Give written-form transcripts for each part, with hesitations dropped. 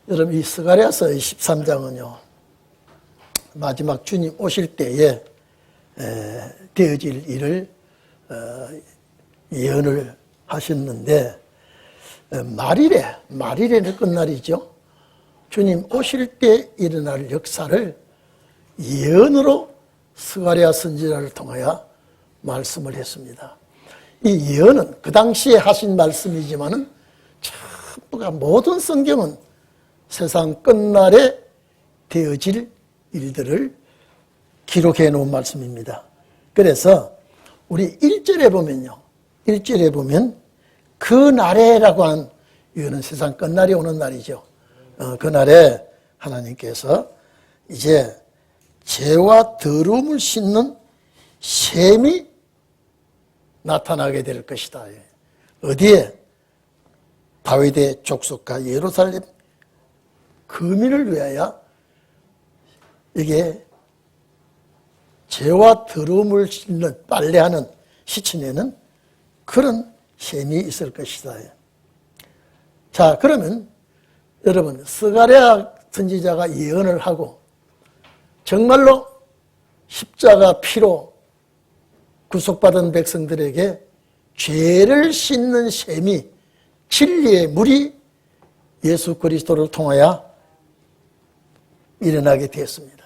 여러분, 이 스가랴서 13장은요, 마지막 주님 오실 때에 되어질 일을 예언을 하셨는데, 말일에는 끝날이죠. 주님 오실 때 일어날 역사를 예언으로 스가랴 선지자를 통하여 말씀을 했습니다. 이 예언은 그 당시에 하신 말씀이지만은 전부가 모든 성경은 세상 끝날에 되어질 일들을 기록해 놓은 말씀입니다. 그래서 우리 1절에 보면요. 1절에 보면 그 날에라고 하는 이거는 세상 끝날이 오는 날이죠. 그날에 하나님께서 이제 죄와 더러움을 씻는 셈이 나타나게 될 것이다. 어디에? 다윗의 족속과 예루살렘 거민을 위하여 이게 죄와 더러움을 씻는 빨래하는 시침에는 그런 셈이 있을 것이다. 자, 그러면 여러분, 스가랴 선지자가 예언을 하고 정말로 십자가 피로 구속받은 백성들에게 죄를 씻는 셈이 진리의 물이 예수 그리스도를 통하여 일어나게 되었습니다.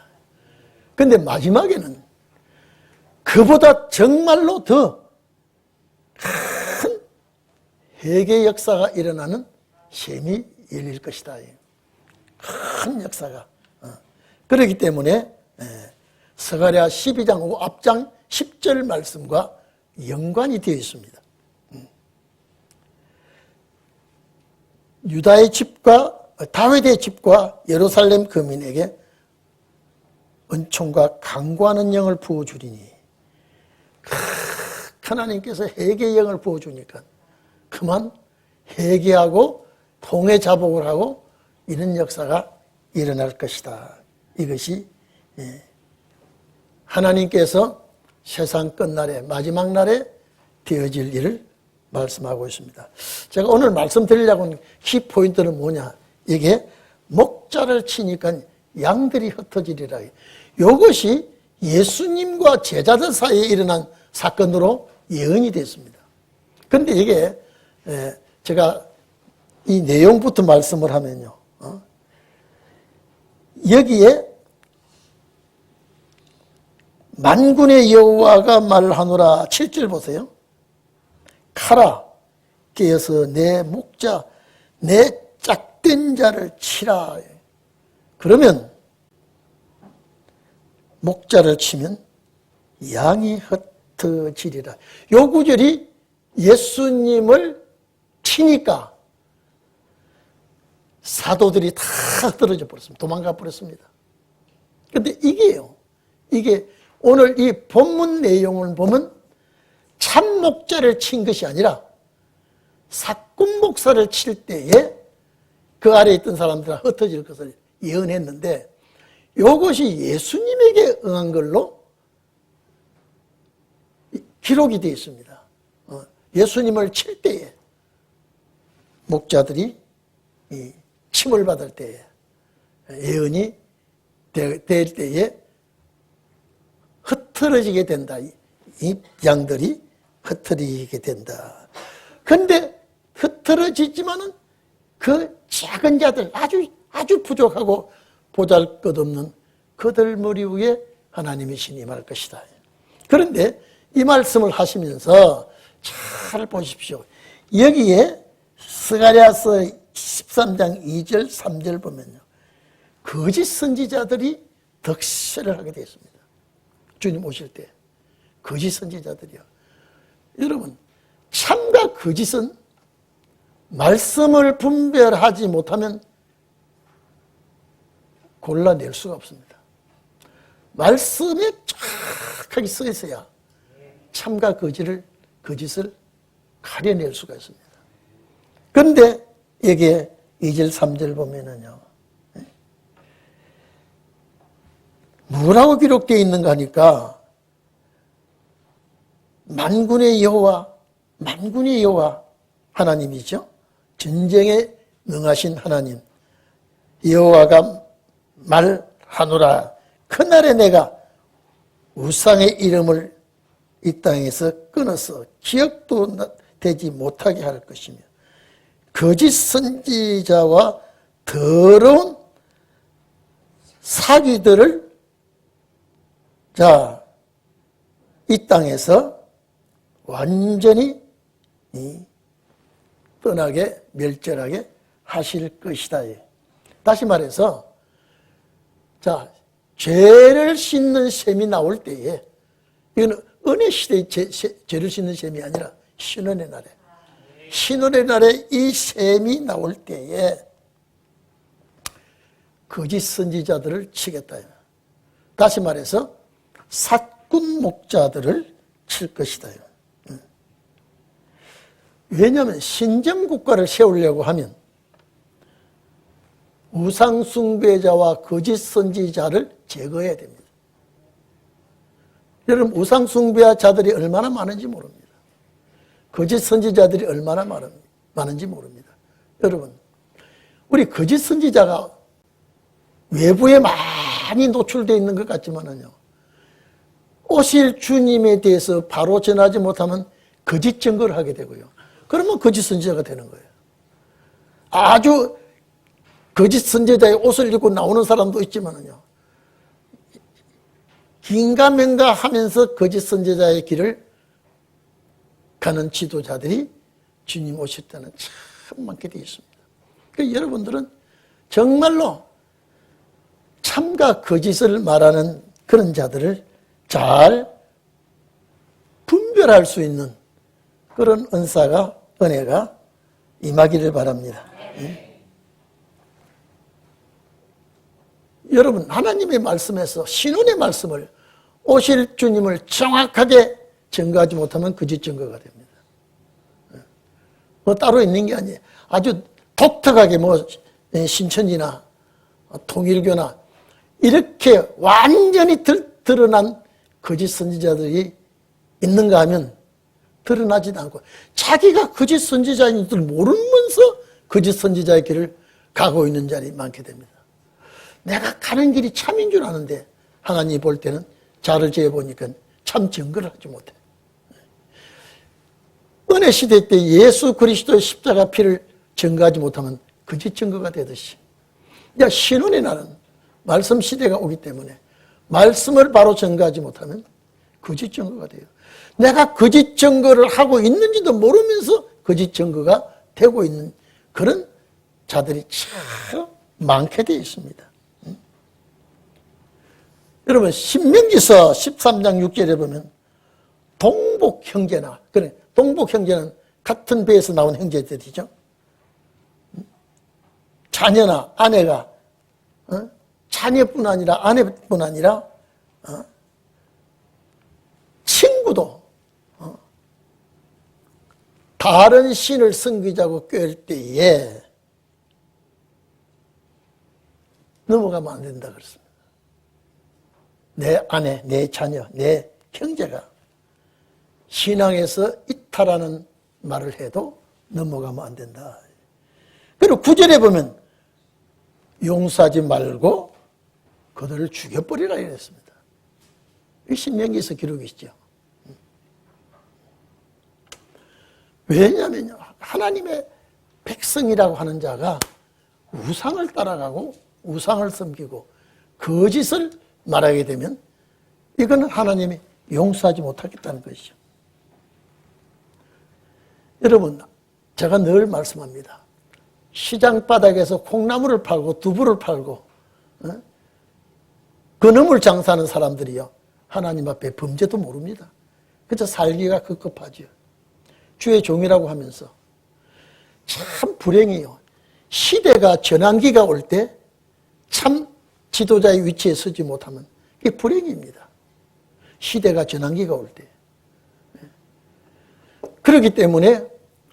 그런데 마지막에는 그보다 정말로 더 큰 회개 역사가 일어나는 셈이 열릴 것이다. 큰 역사가. 그렇기 때문에 스가랴 12장 앞장 10절 말씀과 연관이 되어 있습니다. 유다의 집과 다윗의 집과 예루살렘 거민에게 은총과 강구하는 영을 부어주리니, 하나님께서 회개의 영을 부어주니까 그만 회개하고 통회 자복을 하고 이런 역사가 일어날 것이다. 이것이 하나님께서 세상 끝날에 마지막 날에 되어질 일을 말씀하고 있습니다. 제가 오늘 말씀드리려고 하는 키포인트는 뭐냐? 이게 목자를 치니까 양들이 흩어지리라. 이것이 예수님과 제자들 사이에 일어난 사건으로 예언이 됐습니다. 그런데 이게 제가 이 내용부터 말씀을 하면요, 여기에 만군의 여호와가 말하노라 7절 보세요. 카라 깨어서 내 목자 내 짝된 자를 치라. 그러면 목자를 치면 양이 흩어지리라. 요 구절이 예수님을 치니까 사도들이 다 떨어져 버렸습니다. 도망가 버렸습니다. 그런데 이게 오늘 이 본문 내용을 보면 참 목자를 친 것이 아니라 사꾼 목사를 칠 때에 그 아래에 있던 사람들은 흩어질 것을 예언했는데, 이것이 예수님에게 응한 걸로 기록이 되어 있습니다. 예수님을 칠 때에 목자들이 침을 받을 때에, 예언이 될 때에 흩어지게 된다. 이 양들이 흩어지게 된다. 그런데 흩어지지만은 그 작은 자들, 아주 부족하고 보잘것없는 그들 머리 위에 하나님의 신이 임할 것이다. 그런데 이 말씀을 하시면서 잘 보십시오. 여기에 스가랴서 13장 2절 3절 보면요, 거짓 선지자들이 득세를 하게 되어 있습니다. 주님 오실 때 거짓 선지자들이요. 여러분, 참과 거짓은 말씀을 분별하지 못하면 골라낼 수가 없습니다. 말씀에 정확하게 써 있어야 참과 거짓을 가려낼 수가 있습니다. 그런데 여기에 2절 3절 보면은요, 뭐라고 기록되어 있는가 하니까 만군의 여호와 하나님이죠. 전쟁에 능하신 하나님, 여호와가 말하노라. 그날에 내가 우상의 이름을 이 땅에서 끊어서 기억도 되지 못하게 할 것이며 거짓 선지자와 더러운 사기들을 이 땅에서 완전히 떠나게 멸절하게 하실 것이다. 다시 말해서 죄를 씻는 셈이 나올 때에, 이거는 은혜 시대의 죄를 씻는 셈이 아니라 신원의 날에, 신원의 날에 이 셈이 나올 때에 거짓 선지자들을 치겠다. 다시 말해서 사꾼 목자들을 칠 것이다. 왜냐하면 신정국가를 세우려고 하면 우상숭배자와 거짓 선지자를 제거해야 됩니다. 여러분, 우상숭배자들이 얼마나 많은지 모릅니다. 거짓 선지자들이 얼마나 많은지 모릅니다. 여러분, 우리 거짓 선지자가 외부에 많이 노출되어 있는 것 같지만은요, 오실 주님에 대해서 바로 전하지 못하면 거짓 증거를 하게 되고요. 그러면 거짓 선지자가 되는 거예요. 아주 거짓 선지자의 옷을 입고 나오는 사람도 있지만은요, 긴가민가 하면서 거짓 선지자의 길을 가는 지도자들이 주님 오실 때는 참 많게 되어 있습니다. 그러니까 여러분들은 정말로 참과 거짓을 말하는 그런 자들을 잘 분별할 수 있는 그런 은혜가 임하기를 바랍니다. 여러분, 하나님의 말씀에서 신원의 말씀을, 오실 주님을 정확하게 증거하지 못하면 거짓 증거가 됩니다. 따로 있는 게 아니에요. 아주 독특하게 신천지나 통일교나 이렇게 완전히 드러난 거짓 선지자들이 있는가 하면 드러나지도 않고, 자기가 거짓 선지자인 줄 모르면서 거짓 선지자의 길을 가고 있는 자들이 많게 됩니다. 내가 가는 길이 참인 줄 아는데 하나님이 볼 때는 자를 재보니까 참 증거를 하지 못해. 은혜 시대 때 예수 그리스도의 십자가 피를 증거하지 못하면 거짓 증거가 되듯이, 신혼의 날은 말씀 시대가 오기 때문에 말씀을 바로 증거하지 못하면 거짓 증거가 돼요. 내가 거짓 증거를 하고 있는지도 모르면서 거짓 증거가 되고 있는 그런 자들이 참 많게 되어 있습니다. 여러분, 신명기서 13장 6절에 보면 동복 형제나, 그래, 동복 형제는 같은 배에서 나온 형제들이죠. 자녀나 아내가, 자녀뿐 아니라 아내뿐 아니라 친구도 다른 신을 섬기자고 꾀할 때에 넘어가면 안 된다 그랬습니다. 내 아내, 내 자녀, 내 형제가 신앙에서 이탈하는 말을 해도 넘어가면 안 된다. 그리고 9절에 보면 용서하지 말고 그들을 죽여버리라 이랬습니다. 이 신명기에서 기록이 있죠. 왜냐하면 하나님의 백성이라고 하는 자가 우상을 따라가고 우상을 섬기고 거짓을 말하게 되면 이거는 하나님이 용서하지 못하겠다는 것이죠. 여러분, 제가 늘 말씀합니다. 시장 바닥에서 콩나물을 팔고 두부를 팔고 그놈을 장사하는 사람들이요, 하나님 앞에 범죄도 모릅니다. 그저 살기가 급급하죠. 주의 종이라고 하면서. 참 불행해요. 시대가 전환기가 올 때 참 지도자의 위치에 서지 못하면 이게 불행입니다. 시대가 전환기가 올 때. 그렇기 때문에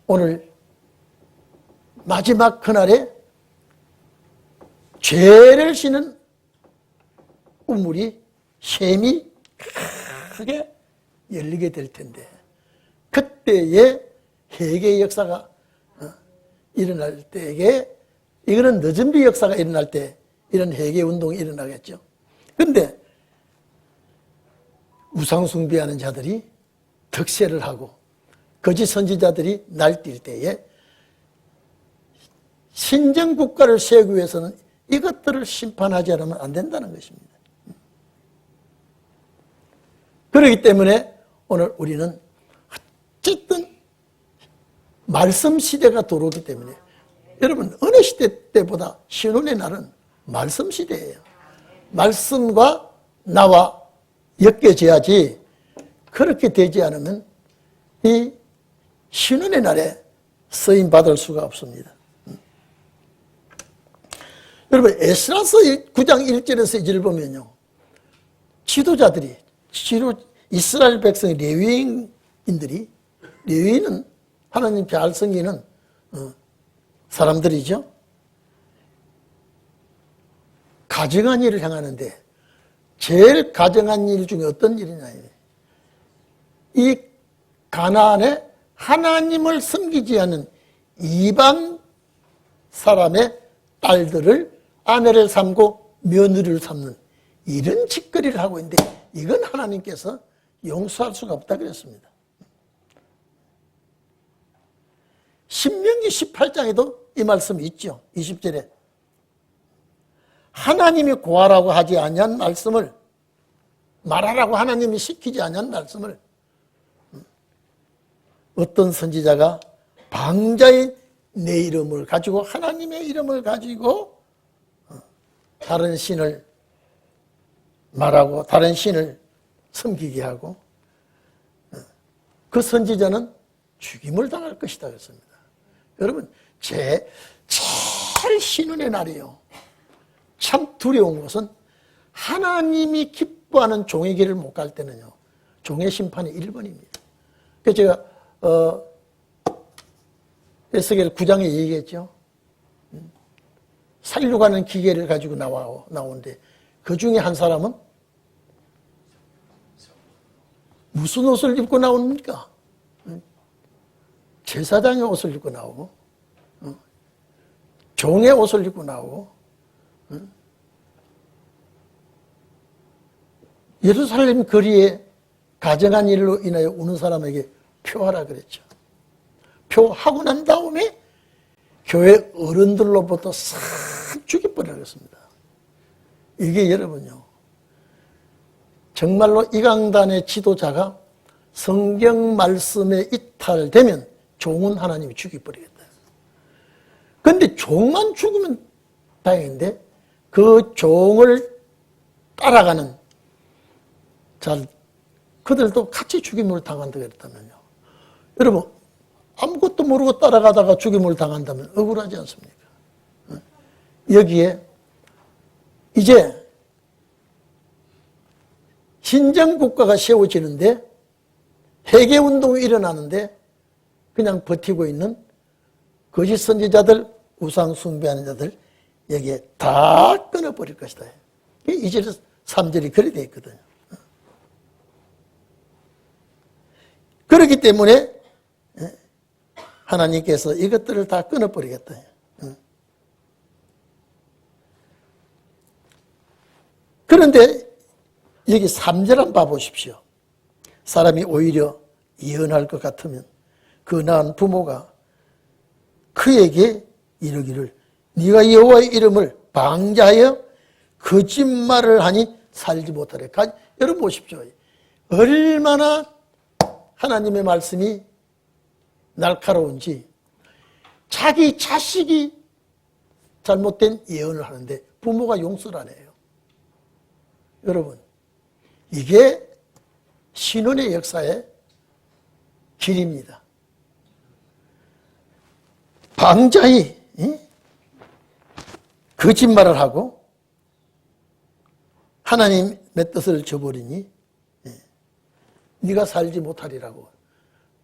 오늘 마지막 그날에 죄를 씻는 우물이, 셈이 크게 열리게 될 텐데, 그때의 회개의 역사가 일어날 때에 이거는 늦은 비역사가 일어날 때 이런 회개운동이 일어나겠죠. 그런데 우상숭배하는 자들이 득세를 하고 거짓 선지자들이 날뛸 때에 신정국가를 세우기 위해서는 이것들을 심판하지 않으면 안 된다는 것입니다. 그렇기 때문에 오늘 우리는 어쨌든 말씀 시대가 들어오기 때문에 여러분 어느 시대 때보다 신혼의 날은 말씀 시대예요. 말씀과 나와 엮여져야지 그렇게 되지 않으면 이 신혼의 날에 쓰임 받을 수가 없습니다. 여러분 에스라서 9장 1절에서 2절을 보면요. 지도자들이 이스라엘 백성 레위인들이 레위인은 하나님 잘 섬기는 사람들이죠. 가정한 일을 행하는데 제일 가정한 일 중에 어떤 일이냐. 이 가나안에 하나님을 섬기지 않는 이방 사람의 딸들을 아내를 삼고 며느리를 삼는 이런 짓거리를 하고 있는데 이건 하나님께서 용서할 수가 없다 그랬습니다. 신명기 18장에도 이 말씀이 있죠. 20절에 하나님이 고하라고 하지 아니한 말씀을 말하라고 하나님이 시키지 아니한 말씀을 어떤 선지자가 방자인 내 이름을 가지고 하나님의 이름을 가지고 다른 신을 말하고 다른 신을 섬기게 하고 그 선지자는 죽임을 당할 것이다 그랬습니다. 여러분 제일 신혼의 날이에요. 참 두려운 것은 하나님이 기뻐하는 종의 길을 못 갈 때는요. 종의 심판이 1번입니다. 그래서 제가 에스겔 9장에 얘기했죠. 살려가는 기계를 가지고 나오는데 그 중에 한 사람은 무슨 옷을 입고 나옵니까? 제사장의 옷을 입고 나오고 종의 옷을 입고 나오고 예루살렘 거리에 가정한 일로 인하여 우는 사람에게 표하라 그랬죠. 표하고 난 다음에 교회 어른들로부터 싹 죽여버리라 그랬습니다. 이게 여러분요. 정말로 이 강단의 지도자가 성경 말씀에 이탈되면 종은 하나님이 죽여버리겠다. 그런데 종만 죽으면 다행인데 그 종을 따라가는 그들도 같이 죽임을 당한다 그랬다면요. 여러분 아무것도 모르고 따라가다가 죽임을 당한다면 억울하지 않습니까? 여기에 이제 신정국가가 세워지는데 회개운동이 일어나는데 그냥 버티고 있는 거짓 선지자들, 우상 숭배하는 자들 여기에 다 끊어버릴 것이다. 2절, 3절이 그렇게 되어 있거든요. 그렇기 때문에 하나님께서 이것들을 다 끊어버리겠다. 그런데 여기 3절 한번 봐보십시오. 사람이 오히려 예언할 것 같으면 그 낳은 부모가 그에게 이르기를 네가 여호와의 이름을 방자하여 거짓말을 하니 살지 못하래. 여러분 보십시오. 얼마나 하나님의 말씀이 날카로운지 자기 자식이 잘못된 예언을 하는데 부모가 용서를 안 해요. 여러분 이게 신혼의 역사의 길입니다. 방자히 거짓말을 하고 하나님의 뜻을 저버리니 네가 살지 못하리라고.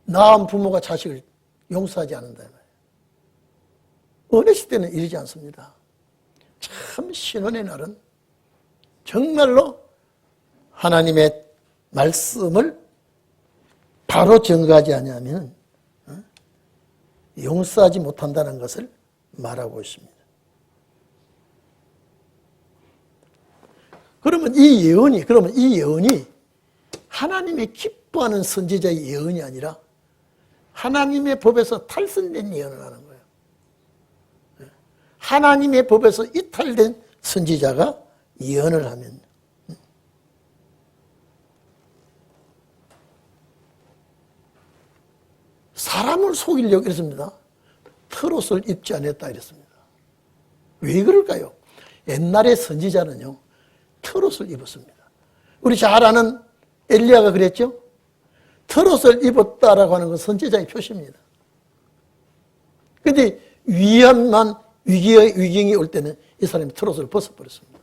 낳은 부모가 자식을 용서하지 않는다. 어느 시대는 이러지 않습니다. 참 신혼의 날은 정말로 하나님의 말씀을 바로 증거하지 않으면 용서하지 못한다는 것을 말하고 있습니다. 그러면 이 예언이 하나님의 기뻐하는 선지자의 예언이 아니라 하나님의 법에서 탈선된 예언을 하는 거예요. 하나님의 법에서 이탈된 선지자가 예언을 하면 사람을 속이려고 이랬습니다. 털옷을 입지 않았다 이랬습니다. 왜 그럴까요? 옛날의 선지자는요, 털옷을 입었습니다. 우리 잘 아는 엘리야가 그랬죠? 털옷을 입었다라고 하는 건 선지자의 표시입니다. 그런데 위경이 올 때는 이 사람이 털옷을 벗어버렸습니다.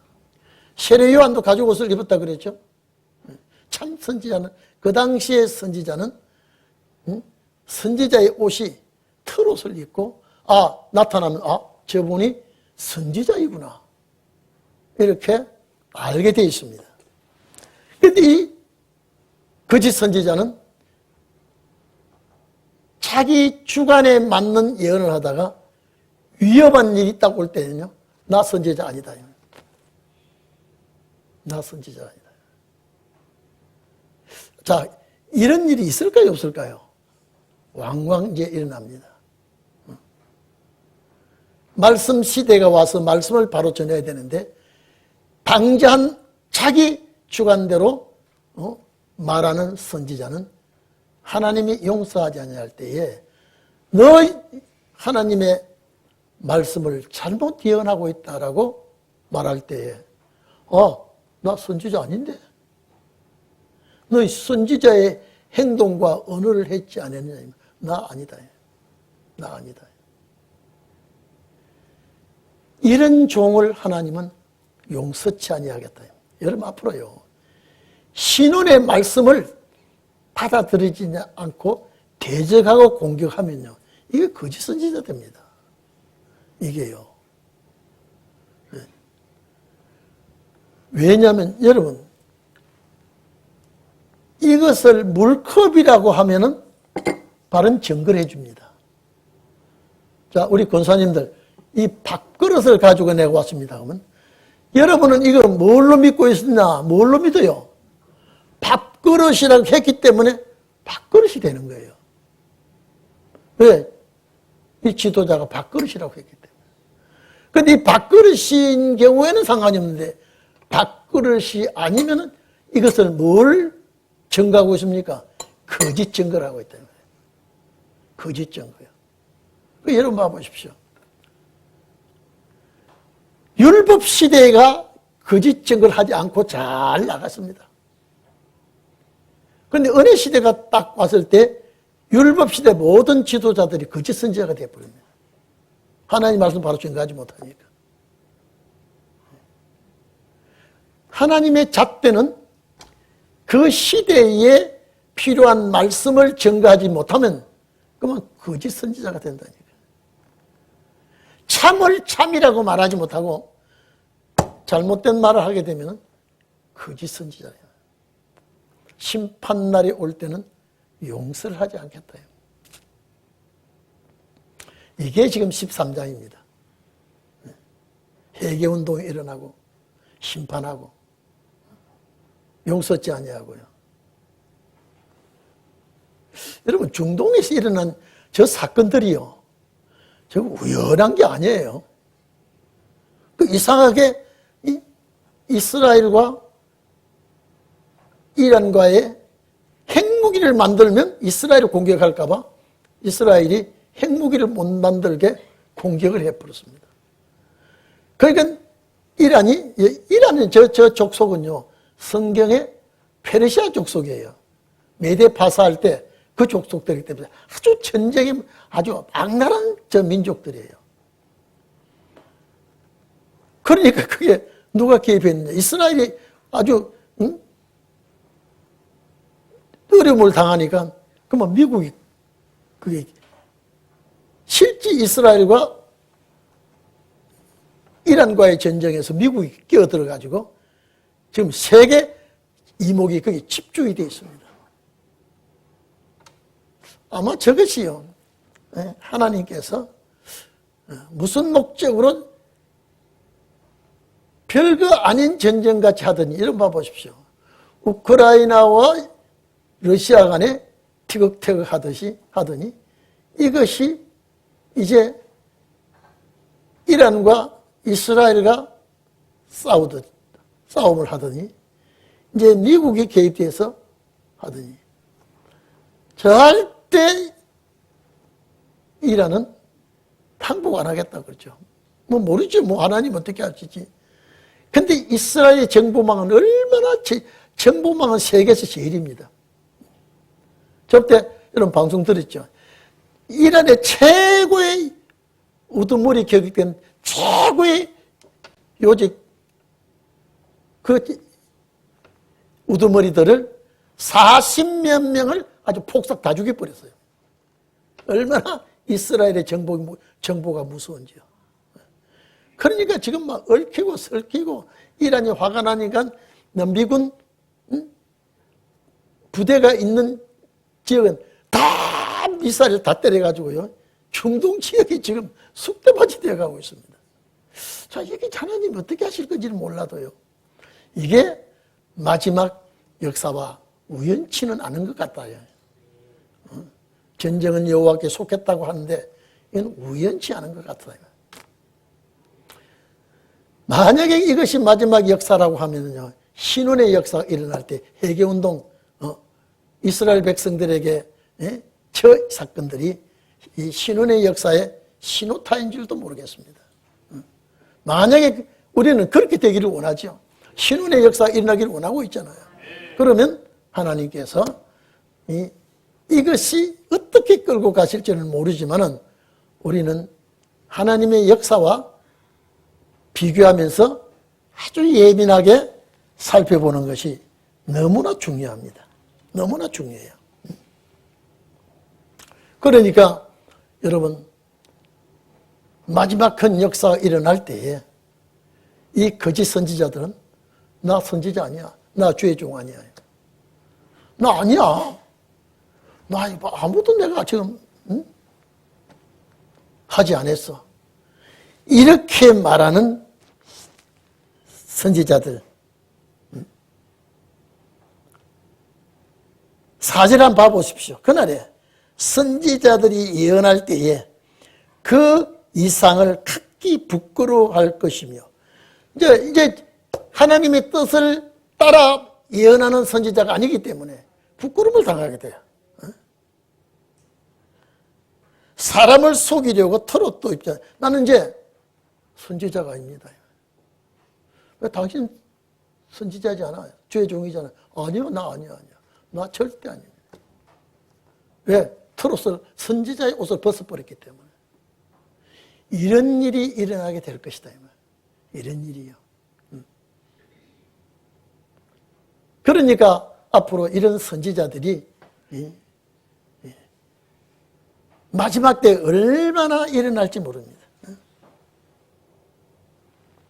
세례 요한도 가죽 옷을 입었다 그랬죠? 참 선지자는, 그 당시의 선지자는 선지자의 옷이 털옷을 입고 나타나면 저분이 선지자이구나 이렇게 알게 되어 있습니다. 그런데 이 거짓 선지자는 자기 주관에 맞는 예언을 하다가 위험한 일이 딱 올 때는요, 나 선지자 아니다. 나 선지자 아니다. 자, 이런 일이 있을까요, 없을까요? 왕왕 이제 일어납니다. 말씀 시대가 와서 말씀을 바로 전해야 되는데 방자한 자기 주관대로 말하는 선지자는 하나님이 용서하지 아니할 때에 너희 하나님의 말씀을 잘못 예언하고 있다라고 말할 때에 나 선지자 아닌데 너희 선지자의 행동과 언어를 했지 않았느냐. 나 아니다. 나 아니다. 이런 종을 하나님은 용서치 아니하겠다. 여러분 앞으로요, 신원의 말씀을 받아들이지 않고 대적하고 공격하면요, 이게 거짓 선지자 됩니다. 이게요. 왜냐하면 여러분, 이것을 물컵이라고 하면은 바른 증거를 해줍니다. 자, 우리 권사님들, 이 밥그릇을 가지고 내가 왔습니다. 그러면 여러분은 이걸 뭘로 믿고 있느냐? 뭘로 믿어요? 밥그릇이라고 했기 때문에 밥그릇이 되는 거예요. 왜? 이 지도자가 밥그릇이라고 했기 때문에. 근데 이 밥그릇인 경우에는 상관이 없는데 밥그릇이 아니면은 이것을 뭘 증거하고 있습니까? 거짓 증거를 하고 있다는 거예요. 거짓 증거요. 여러분 봐보십시오. 율법 시대가 거짓 증거를 하지 않고 잘 나갔습니다. 그런데 은혜 시대가 딱 왔을 때 율법 시대 모든 지도자들이 거짓 선지자가 되어버립니다. 하나님 말씀 바로 증거하지 못하니까. 하나님의 잣대는 그 시대에 필요한 말씀을 증거하지 못하면 그러면 거짓 선지자가 된다니까. 참을 참이라고 말하지 못하고 잘못된 말을 하게 되면 거짓 선지자예요. 심판날이 올 때는 용서를 하지 않겠다. 이게 지금 13장입니다. 회개운동이 일어나고 심판하고 용서치 아니하고요. 여러분, 중동에서 일어난 저 사건들이요, 저 우연한 게 아니에요. 이상하게 이스라엘과 이란과의 핵무기를 만들면 이스라엘을 공격할까 봐 이스라엘이 핵무기를 못 만들게 공격을 해버렸습니다. 그러니까 이란은 저 족속은요, 성경의 페르시아 족속이에요. 메데 파사할 때 그 족속들이기 때문에 아주 전쟁이 아주 악랄한 저 민족들이에요. 그러니까 그게 누가 개입했느냐. 이스라엘이 아주 어려움을 당하니까 그러면 미국이 그게 실제 이스라엘과 이란과의 전쟁에서 미국이 끼어들어가지고 지금 세계 이목이 거기 집중이 되어 있습니다. 아마 저것이요, 하나님께서 무슨 목적으로 별거 아닌 전쟁같이 하더니 이런 봐 보십시오. 우크라이나와 러시아 간에 티격태격 하더니 이것이 이제 이란과 이스라엘과 싸움을 하더니 이제 미국이 개입돼서 하더니 절대 이란은 항복 안 하겠다 그러죠. 뭐 모르죠. 뭐 하나님 어떻게 하시지. 근데 이스라엘의 정보망은 얼마나 정보망은 세계에서 제일입니다. 저때 이런 방송 들었죠. 이란의 최고의 우두머리 격익된 최고의 요직 그 우두머리들을 40몇 명을 아주 폭삭 다 죽여버렸어요. 얼마나 이스라엘의 정보가 무서운지요. 그러니까 지금 막 얽히고 설키고 이란이 화가 나니까 미군 부대가 있는 지역은 다 미사일 다 때려가지고요. 중동 지역이 지금 쑥대밭이 되어가고 있습니다. 자, 이게 하나님 어떻게 하실 건지는 몰라도요. 이게 마지막 역사와 우연치는 않은 것 같아요. 전쟁은 여호와께 속했다고 하는데 이건 우연치 않은 것 같아요. 만약에 이것이 마지막 역사라고 하면요, 신혼의 역사가 일어날 때 해계운동, 이스라엘 백성들에게 저 사건들이 이 신혼의 역사의 신호타인 줄도 모르겠습니다. 만약에 우리는 그렇게 되기를 원하죠. 신혼의 역사가 일어나기를 원하고 있잖아요. 그러면 하나님께서 이것이 어떻게 끌고 가실지는 모르지만은 우리는 하나님의 역사와 비교하면서 아주 예민하게 살펴보는 것이 너무나 중요합니다. 너무나 중요해요. 그러니까 여러분, 마지막 큰 역사가 일어날 때에 이 거짓 선지자들은 나 선지자 아니야. 나 주의 종 아니야. 나 아니야. 나 아무도 내가 지금 하지 않았어. 이렇게 말하는 선지자들. 사절 한번 봐보십시오. 그날에 선지자들이 예언할 때에 그 이상을 각기 부끄러워할 것이며, 이제 하나님의 뜻을 따라 예언하는 선지자가 아니기 때문에 부끄러움을 당하게 돼요. 사람을 속이려고 털어 또 입잖아요. 나는 이제 선지자가 아닙니다. 왜 당신 선지자지 않아요? 주의 종이잖아요. 아니요, 나 아니야. 나 절대 아닙니다. 왜? 털옷을, 선지자의 옷을 벗어버렸기 때문에. 이런 일이 일어나게 될 것이다. 이런 일이요. 그러니까 앞으로 이런 선지자들이 마지막 때 얼마나 일어날지 모릅니다.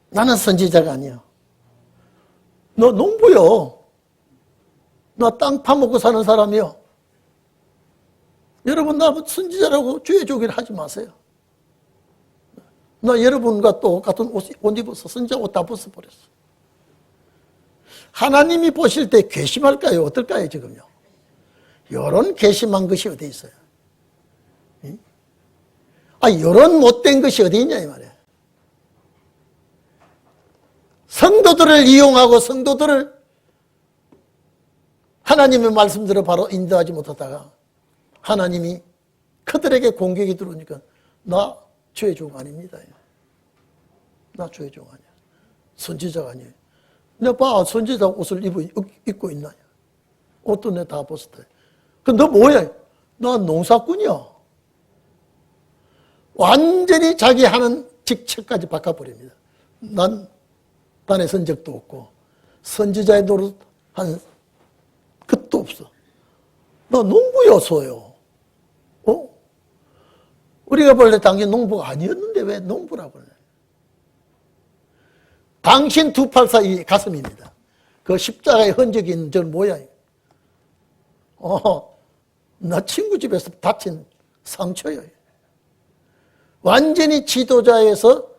나는 선지자가 아니야. 너 농부요. 나 땅 파먹고 사는 사람이요. 여러분, 나 선지자라고 주의 종이를 하지 마세요. 나 여러분과 또 같은 옷 입어서 선지자 옷 다 벗어버렸어. 하나님이 보실 때 괘씸할까요? 어떨까요, 지금요? 이런 괘씸한 것이 어디 있어요? 이런 못된 것이 어디 있냐, 이 말이에요. 성도들을 이용하고 성도들을 하나님의 말씀대로 바로 인도하지 못하다가 하나님이 그들에게 공격이 들어오니까 나 주의 종 아닙니다. 나 주의 종 아니야. 선지자가 아니에요. 내가 봐, 선지자 옷을 입고 있나? 옷도 내가 다 벗었다. 그럼 너 뭐야? 나 농사꾼이야. 완전히 자기 하는 직책까지 바꿔버립니다. 난 단에 선 적도 없고 선지자의 노릇 한 것도 없어. 나 농부였어요. 우리가 원래 당신 농부가 아니었는데 왜 농부라고 그래? 당신 284 이 가슴입니다. 그 십자가의 흔적이 있는 저 모양이에요. 나 친구 집에서 다친 상처예요. 완전히 지도자에서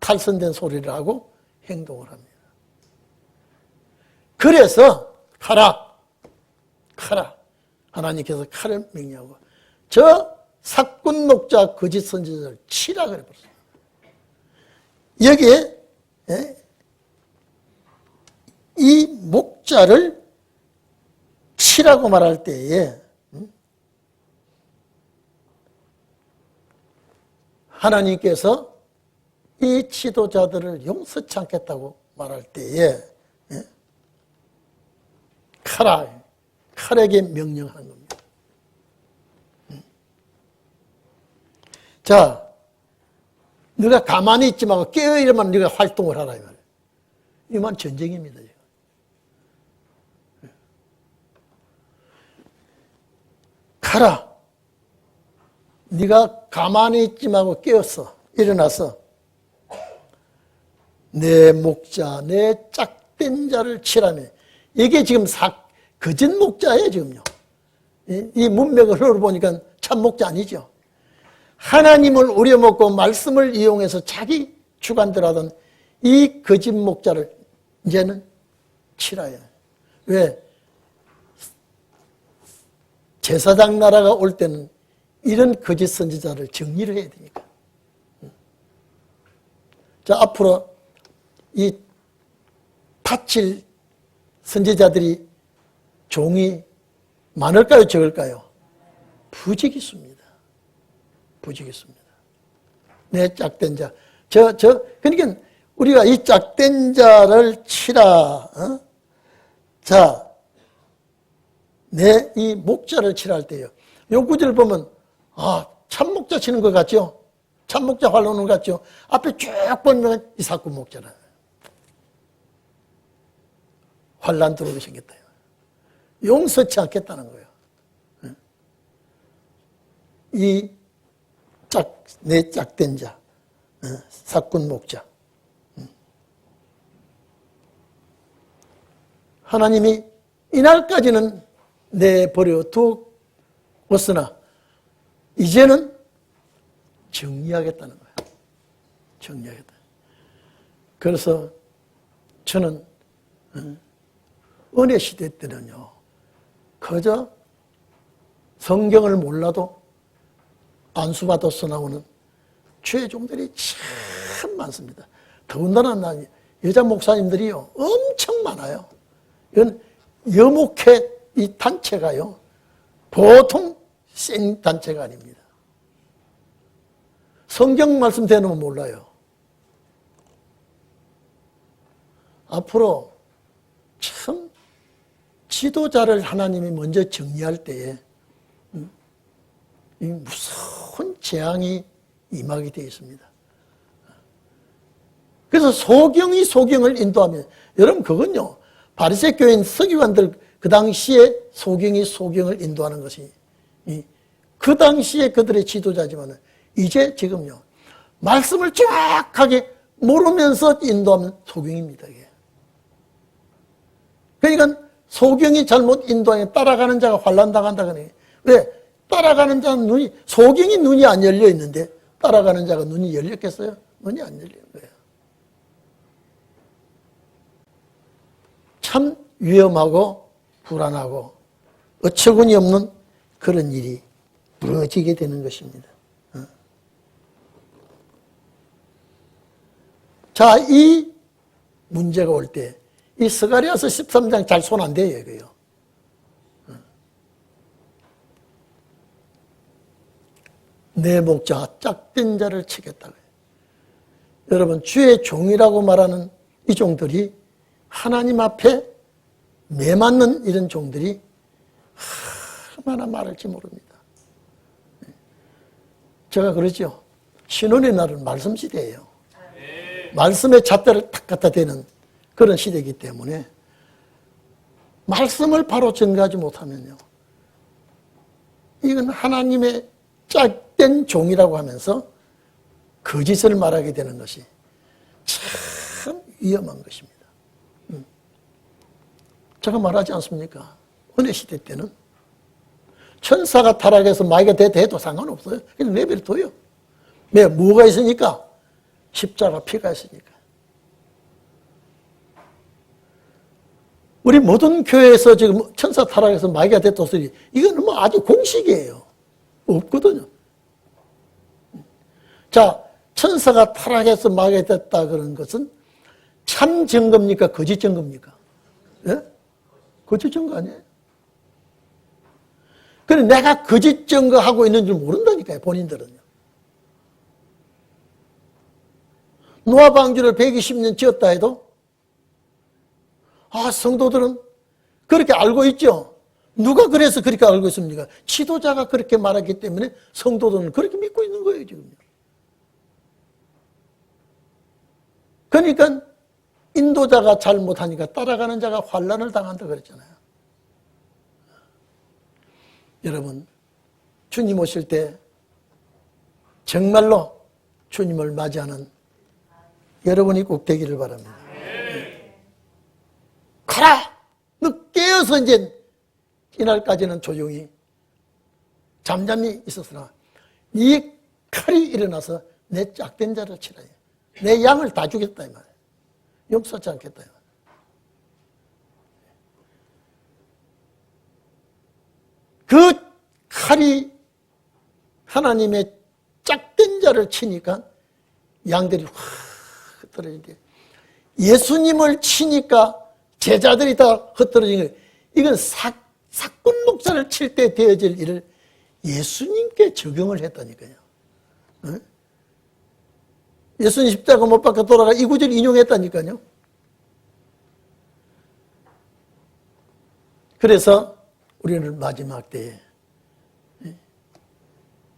탈선된 소리를 하고 행동을 합니다. 그래서 가라. 하나님께서 칼을 명령하고 저 사꾼 목자 거짓 선지자를 치라 그래 버렸습니다. 여기에 이 목자를 치라고 말할 때에 하나님께서 이 지도자들을 용서치 않겠다고 말할 때에 칼에게 명령하는 겁니다. 자, 네가 가만히 있지 말고 깨어 이러면 네가 활동을 하라 이 말이에요. 이만 전쟁입니다. 가라. 네가 가만히 있지 말고 깨었어. 일어나서 내 목자, 내 짝된 자를 치라며. 이게 지금 거짓 목자예요, 지금요. 이 문맥을 흘러보니까 참 목자 아니죠. 하나님을 우려먹고 말씀을 이용해서 자기 주관대로 하던 이 거짓 목자를 이제는 치라요. 왜? 제사장 나라가 올 때는 이런 거짓 선지자를 정리를 해야 되니까. 자, 앞으로 이 다칠 선지자들이 종이 많을까요, 적을까요? 부지기수입니다. 부지기수입니다. 내 짝된 자. 그러니까 우리가 이 짝된 자를 치라. 자, 내 이 목자를 치라 할 때요. 요 구절 보면, 참목자 치는 것 같죠? 참목자 활로는 것 같죠? 앞에 쭉 보면 이 사꾼 목자라. 환란 들어오게 생겼다. 용서치 않겠다는 거예요. 내 짝된 자, 사꾼 목자. 하나님이 이날까지는 내버려 두었으나 이제는 정리하겠다는 거예요. 정리하겠다. 그래서 저는 은혜 시대 때는요, 그저 성경을 몰라도 안수받아서 나오는 죄종들이 참 많습니다. 더군다나 여자 목사님들이요, 엄청 많아요. 이건 여목회 이 단체가요, 보통 센 단체가 아닙니다. 성경 말씀 대놓으면 몰라요. 앞으로 참 지도자를 하나님이 먼저 정리할 때에 이 무서운 재앙이 임하게 되어 있습니다. 그래서 소경이 소경을 인도하면, 여러분 그건요, 바리새 교인 서기관들 그 당시에 소경이 소경을 인도하는 것이 그 당시에 그들의 지도자지만 이제 지금요, 말씀을 정확하게 모르면서 인도하면 소경입니다. 이게. 그러니까 소경이 잘못 인도하면 따라가는 자가 환난당한다 그러네. 왜? 따라가는 자는 소경이 눈이 안 열려 있는데 따라가는 자가 눈이 열렸겠어요? 눈이 안 열리는 거예요. 참 위험하고 불안하고 어처구니 없는 그런 일이 벌어지게 되는 것입니다. 자, 이 문제가 올 때 이 스가랴서 13장 잘 손 안 대요, 이거요. 내 목자가 짝된 자를 치겠다. 여러분, 주의 종이라고 말하는 이 종들이 하나님 앞에 매맞는 이런 종들이 얼마나 많을지 모릅니다. 제가 그러죠. 신혼의 날은 말씀 시대예요. 말씀의 잣대를 탁 갖다 대는 그런 시대이기 때문에 말씀을 바로 전가하지 못하면요, 이건 하나님의 짝된 종이라고 하면서 거짓을 말하게 되는 것이 참 위험한 것입니다. 제가 말하지 않습니까? 은혜 시대 때는 천사가 타락해서 마귀가 대도 상관없어요. 그냥 내버려둬요. 왜? 뭐가 있으니까? 십자가 피가 있으니까. 우리 모든 교회에서 지금 천사 타락해서 마귀가 됐다 소리, 이건 뭐 아주 공식이에요. 없거든요. 자, 천사가 타락해서 마귀가 됐다 그런 것은 참 증거입니까? 거짓 증거입니까? 예? 거짓 증거 아니에요? 그래, 내가 거짓 증거하고 있는 줄 모른다니까요, 본인들은요. 노아 방주를 120년 지었다 해도 성도들은 그렇게 알고 있죠. 누가 그래서 그렇게 알고 있습니까? 지도자가 그렇게 말하기 때문에 성도들은 그렇게 믿고 있는 거예요, 지금. 그러니까 인도자가 잘못하니까 따라가는 자가 환난을 당한다 그랬잖아요. 여러분, 주님 오실 때 정말로 주님을 맞이하는 여러분이 꼭 되기를 바랍니다. 가라! 너 깨어서 이제 이날까지는 조용히 잠잠히 있었으나 이 칼이 일어나서 내 짝된 자를 치라. 내 양을 다 주겠다 이 말이에요. 용서하지 않겠다 이 말이에요. 그 칼이 하나님의 짝된 자를 치니까 양들이 확 흩어지는데, 예수님을 치니까 제자들이 다 흩어진 거예요. 이건 사건 목사를 칠 때 되어질 일을 예수님께 적용을 했다니까요. 네? 예수님 십자가 못 박혀 돌아가 이 구절 인용했다니까요. 그래서 우리는 마지막 때에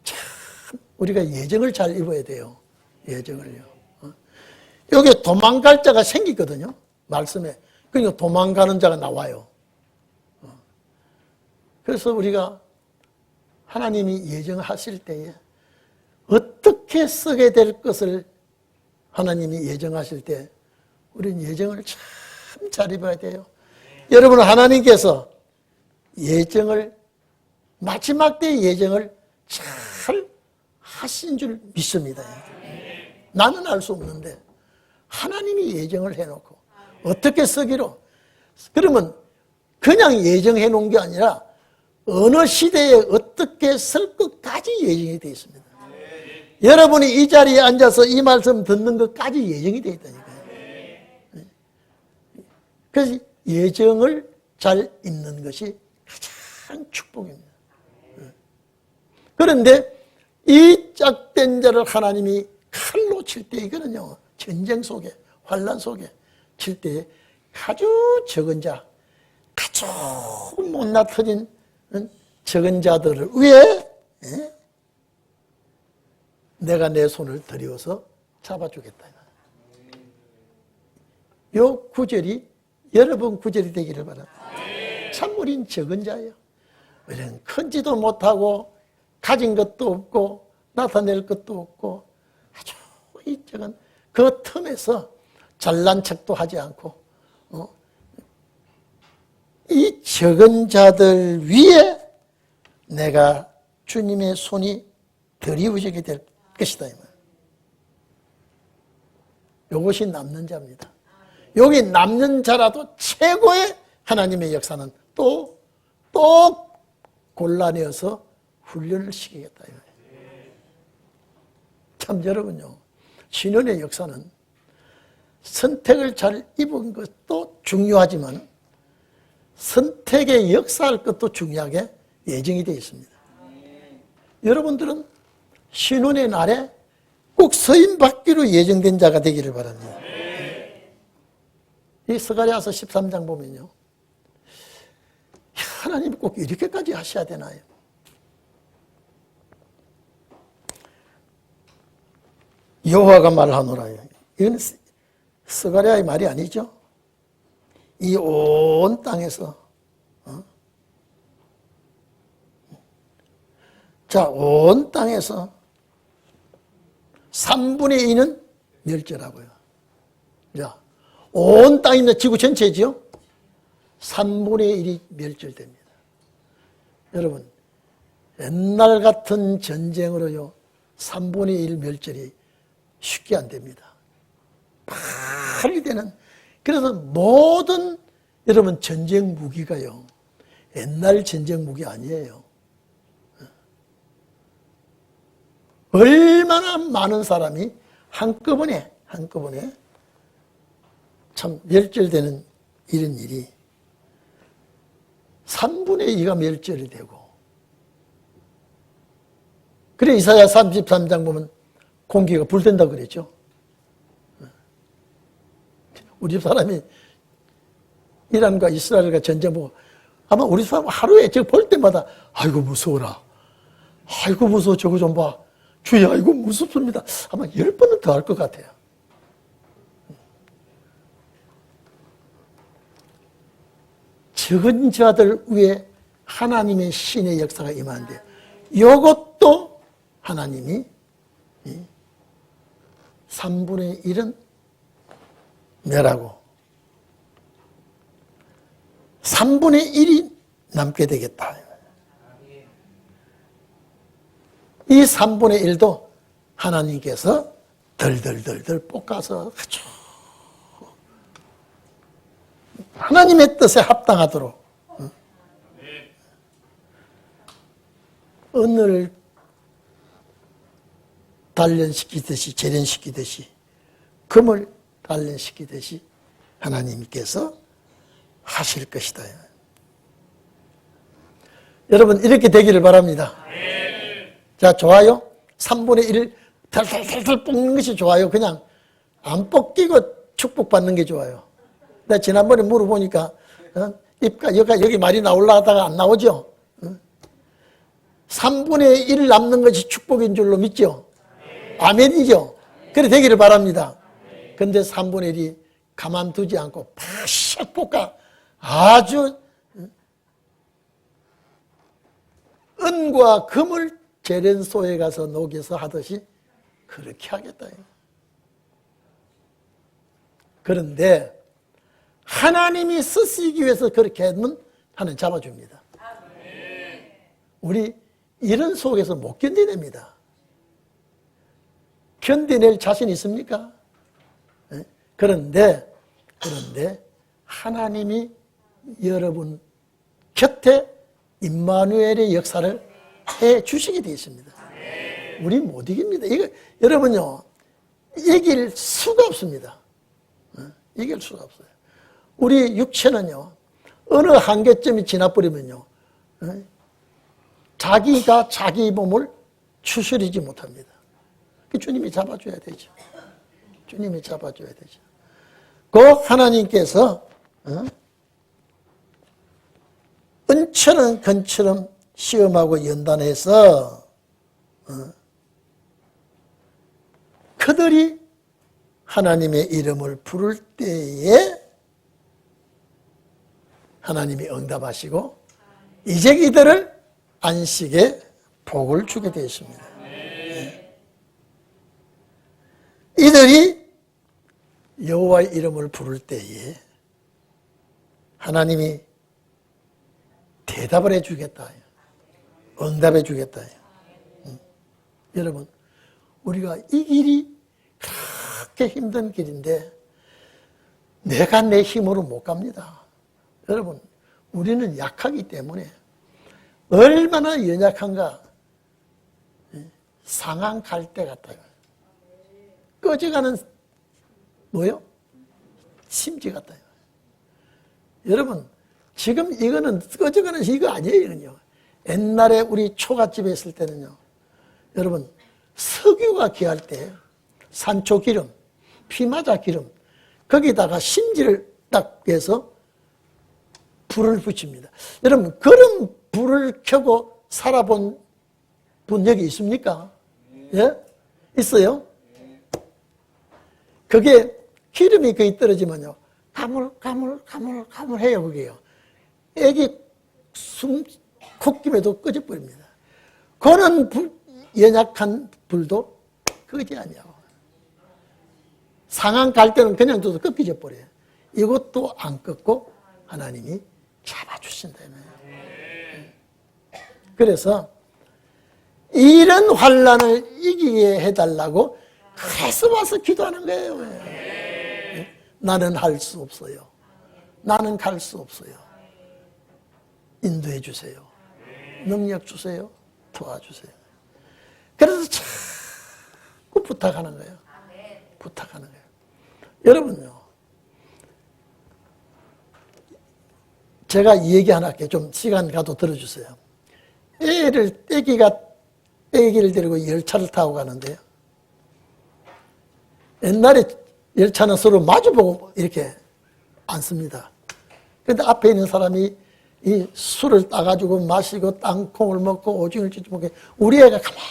참 우리가 예정을 잘 입어야 돼요. 예정을요. 여기에 도망갈 자가 생기거든요. 말씀에. 그러니까 도망가는 자가 나와요. 그래서 우리가 하나님이 예정하실 때에 어떻게 쓰게 될 것을 하나님이 예정하실 때 우리는 예정을 참 잘 입어야 돼요. 여러분, 하나님께서 예정을, 마지막 때의 예정을 잘 하신 줄 믿습니다. 나는 알 수 없는데 하나님이 예정을 해놓고 어떻게 쓰기로, 그러면 그냥 예정해 놓은 게 아니라 어느 시대에 어떻게 쓸 것까지 예정이 되어 있습니다. 여러분이 이 자리에 앉아서 이 말씀 듣는 것까지 예정이 되어 있다니까요. 그래서 예정을 잘 읽는 것이 가장 축복입니다. 그런데 이 짝된 자를 하나님이 칼로 칠 때, 이거는요, 전쟁 속에, 환난 속에 칠 때 아주 적은 자, 아주 못나터진 적은 자들을 위해 내가 내 손을 들여서 잡아주겠다. 이 구절이 여러분 구절이 되기를 바랍니다. 참 우린 적은 자예요. 우리는 큰지도 못하고 가진 것도 없고 나타낼 것도 없고 아주 이 적은 그 틈에서 잘난 척도 하지 않고 이 적은 자들 위에 내가 주님의 손이 드리워지게 될 것이다. 이것이 남는 자입니다. 여기 남는 자라도 최고의 하나님의 역사는 또 골라내어서 훈련을 시키겠다. 참 여러분요, 신혼의 역사는 선택을 잘 입은 것도 중요하지만 선택에 역사할 것도 중요하게 예정이 되어 있습니다. 여러분들은 신혼의 날에 꼭 서임받기로 예정된 자가 되기를 바랍니다. 이 스가랴서 13장 보면요, 하나님이 꼭 이렇게까지 하셔야 되나요? 여호와가 말하노라. 이건 스가랴의 말이 아니죠. 이 온 땅에서 자, 온 땅에서 3분의 2는 멸절하고요. 자, 온 땅이 있는 지구 전체지요. 3분의 1이 멸절됩니다. 여러분, 옛날 같은 전쟁으로요 3분의 1 멸절이 쉽게 안 됩니다. 빨리 되는. 그래서 모든 여러분 전쟁 무기가요, 옛날 전쟁 무기 아니에요. 얼마나 많은 사람이 한꺼번에 참 멸절되는 이런 일이 3분의 2가 멸절이 되고, 그래 이사야 33장 보면 공기가 불된다고 그랬죠. 우리 집 사람이 이란과 이스라엘과 전쟁 보고 아마 우리 사람 하루에 저거 볼 때마다 아이고 무서워라, 아이고 무서워, 저거 좀 봐, 주야 이거 무섭습니다, 아마 10번은 더 할 것 같아요. 적은 자들 위에 하나님의 신의 역사가 임하는데, 이것도 하나님이 3분의 1은 멸하고 3분의 1이 남게 되겠다. 이 3분의 1도 하나님께서 덜덜덜덜 볶아서 아주 하나님의 뜻에 합당하도록 은을 단련시키듯이, 재련시키듯이, 금을 단련시키듯이 하나님께서 하실 것이다. 여러분 이렇게 되기를 바랍니다. 자, 좋아요. 3분의 1을 덜덜덜덜 볶는 것이 좋아요. 그냥 안 볶이고 축복받는 게 좋아요. 내가 지난번에 물어보니까 입가 여기 말이 나올라 하다가 안 나오죠. 3분의 1 남는 것이 축복인 줄로 믿죠. 아멘이죠. 그래 되기를 바랍니다. 근데 3분의 1이 가만두지 않고 바싹 볶아 아주 은과 금을 재련소에 가서 녹여서 하듯이 그렇게 하겠다. 그런데 하나님이 쓰시기 위해서 그렇게 하면 하나님 잡아줍니다. 우리 이런 속에서 못 견뎌냅니다. 견뎌낼 자신 있습니까? 그런데 하나님이 여러분 곁에 임마누엘의 역사를 해 주시게 되어 있습니다. 우리 못 이깁니다. 이거 여러분요, 이길 수가 없습니다. 이길 수가 없어요. 우리 육체는요, 어느 한계점이 지나버리면요, 자기가 자기 몸을 추스리지 못합니다. 주님이 잡아줘야 되죠. 주님이 잡아줘야 되죠. 그 하나님께서 은처럼 건처럼 시험하고 연단해서 그들이 하나님의 이름을 부를 때에 하나님이 응답하시고 이제 이들을 안식에 복을 주게 되어 있습니다. 이들이 여호와의 이름을 부를 때에 하나님이 대답을 해주겠다, 응답해 주겠다. 여러분, 우리가 이 길이 그렇게 힘든 길인데 내가 내 힘으로 못 갑니다. 여러분, 우리는 약하기 때문에 얼마나 연약한가, 상한 갈대 같아요. 꺼져가는 뭐요? 심지 같아요. 여러분, 지금 이거는 꺼져가는 이거 아니에요. 이거는요. 옛날에 우리 초가집에 있을 때는요, 여러분 석유가 귀할 때 산초 기름, 피마자 기름, 거기다가 심지를 딱 해서 불을 붙입니다. 여러분, 그런 불을 켜고 살아본 분 여기 있습니까? 예? 있어요? 그게 기름이 거의 떨어지면요, 가물해요, 그게요. 애기 숨 콧김에도 꺼져버립니다. 그는 연약한 불도 끄지 않냐고. 상한 갈 때는 그냥 둬도 꺾이져 버려요. 이것도 안 꺾고 하나님이 잡아주신다는. 그래서 이런 환난을 이기게 해달라고 그래서 와서 기도하는 거예요. 나는 할 수 없어요. 나는 갈 수 없어요. 인도해 주세요. 능력 주세요. 도와주세요. 그래서 자꾸 부탁하는 거예요. 부탁하는 거예요. 여러분요, 제가 이 얘기 하나 할게요. 좀 시간 가도 들어주세요. 애기를 데리고 열차를 타고 가는데요. 옛날에 열차는 서로 마주보고 이렇게 앉습니다. 근데 앞에 있는 사람이 이 술을 따가지고 마시고 땅콩을 먹고 오징어를 찢어 먹고 우리 애가 가만히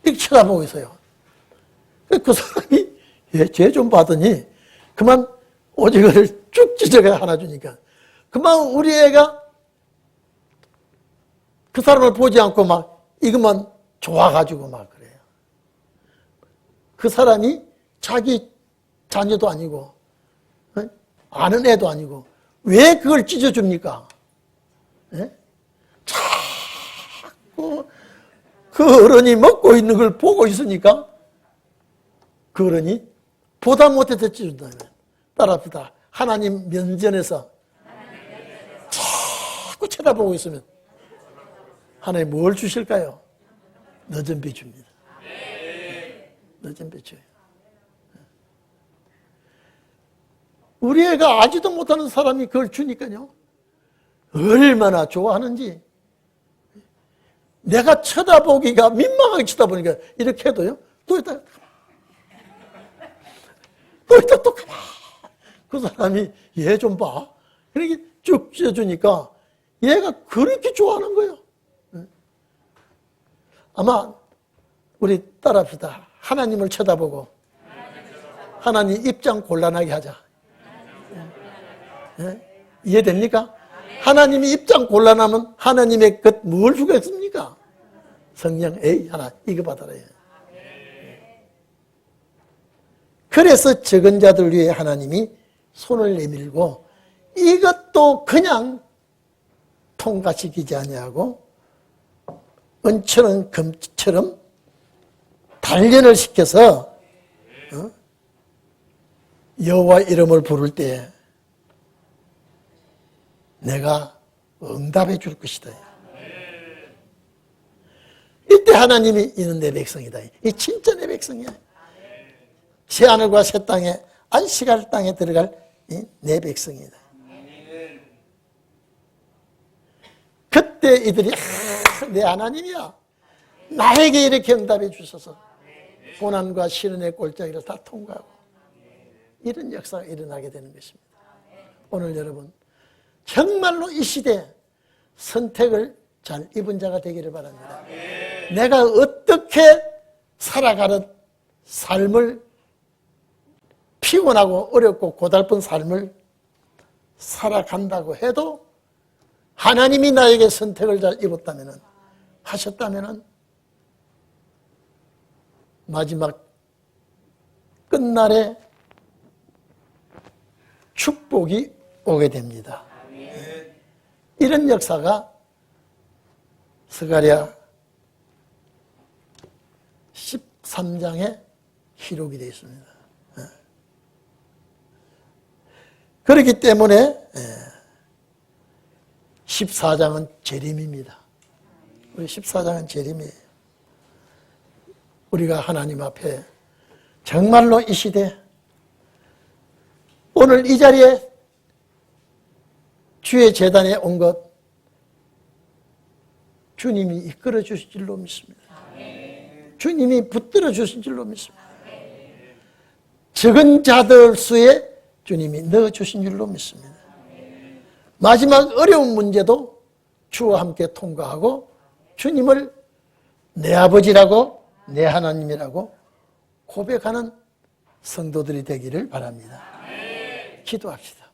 이렇게 쳐다보고 있어요. 그 사람이 죄 좀 받으니 그만 오징어를 쭉 찢어가 하나 주니까 그만 우리 애가 그 사람을 보지 않고 막 이것만 좋아가지고 막 그래요. 그 사람이 자기 자녀도 아니고 아는 애도 아니고 왜 그걸 찢어줍니까? 예? 자꾸 그 어른이 먹고 있는 걸 보고 있으니까 그 어른이 보다 못해서 찢어준다면 따라합시다. 하나님 면전에서 자꾸 쳐다보고 있으면 하나님 뭘 주실까요? 늦은 비 줍니다. 늦은 비 줘요. 우리 애가 아지도 못하는 사람이 그걸 주니까요. 얼마나 좋아하는지. 내가 쳐다보기가 민망하게 쳐다보니까 이렇게 해도요. 또 있다 또 가만. 그 사람이 얘 좀 봐. 이렇게 쭉 찢어주니까 얘가 그렇게 좋아하는 거예요. 아마 우리 따라합시다. 하나님을 쳐다보고 하나님 입장 곤란하게 하자. 예? 이해됩니까? 하나님이 입장 곤란하면 하나님의 것 뭘 주겠습니까? 성령, 에이, 하나, 이거 받아라. 그래서 적은 자들 위해 하나님이 손을 내밀고 이것도 그냥 통과시키지 아니하고 은처럼 금처럼 단련을 시켜서 여호와 이름을 부를 때 내가 응답해 줄 것이다. 이때 하나님이 이는 내 백성이다. 이 진짜 내 백성이야. 새하늘과 새 땅에 안식할 땅에 들어갈 내 백성이다. 그때 이들이 내 하나님이야. 나에게 이렇게 응답해 주셔서 고난과 시련의 골짜기를 다 통과하고 이런 역사가 일어나게 되는 것입니다. 오늘 여러분 정말로 이 시대에 선택을 잘 입은 자가 되기를 바랍니다. 내가 어떻게 살아가는 삶을 피곤하고 어렵고 고달픈 삶을 살아간다고 해도 하나님이 나에게 선택을 잘 입었다면 하셨다면 마지막 끝날에 축복이 오게 됩니다. 이런 역사가 스가랴 13장에 기록이 되어 있습니다. 그렇기 때문에 14장은 재림입니다. 우리 14장은 재림이에요. 우리가 하나님 앞에 정말로 이 시대 오늘 이 자리에 주의 제단에 온 것 주님이 이끌어 주실 줄로 믿습니다. 주님이 붙들어 주실 줄로 믿습니다. 적은 자들 수에 주님이 넣어주신 줄로 믿습니다. 마지막 어려운 문제도 주와 함께 통과하고 주님을 내 아버지라고 내 하나님이라고 고백하는 성도들이 되기를 바랍니다. 기도합시다.